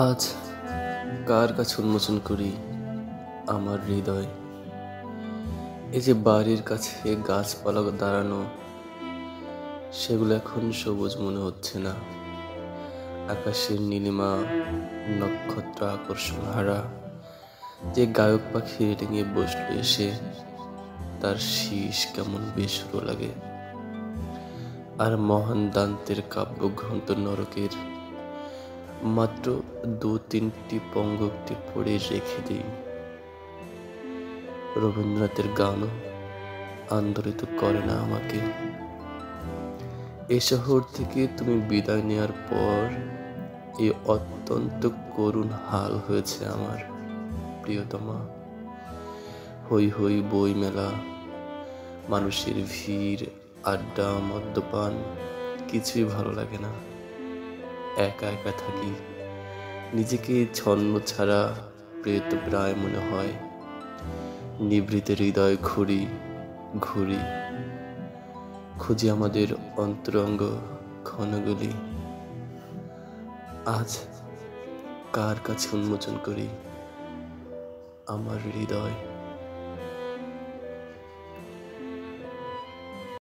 আজ কার কাছে উন্মোচন করি আমার হৃদয়। এই যে বাড়ির কাছে গাছপালা দাঁড়ানো, সেগুলো এখন সবুজ মনে হচ্ছে না। আকাশের নীলিমা, নক্ষত্র আকর্ষণ হারা, যে গায়ক পাখি রেলিংয়ে বসলো এসে, তার শীষ কেমন বেসুরো লাগে। আর মহান দান্তের কাব্যগ্রন্থ নরকের মাত্র 2-3টি পঙ্গক্তি পড়ে রেখে দিই। রবীন্দ্রনাথের গানও আন্দোলিত করে না আমাকে। এ শহর থেকে তুমি বিদায় নেওয়ার পর এই অত্যন্ত করুণ হাল হয়েছে আমার প্রিয়তমা। হই হই বই মেলা, মানুষের ভিড়, আড্ডা, মদ্যপান, কিছুই ভালো লাগে না। একা একা থাকি, নিজেকে ছন্ন ছাড়া প্রেত প্রায় মনে হয়। নিভৃত হৃদয় ঘুরি ঘুরি, খুঁজি আমাদের অন্তরঙ্গ ক্ষণগুলি। আজ কার কাছে উন্মোচন করি আমার হৃদয়।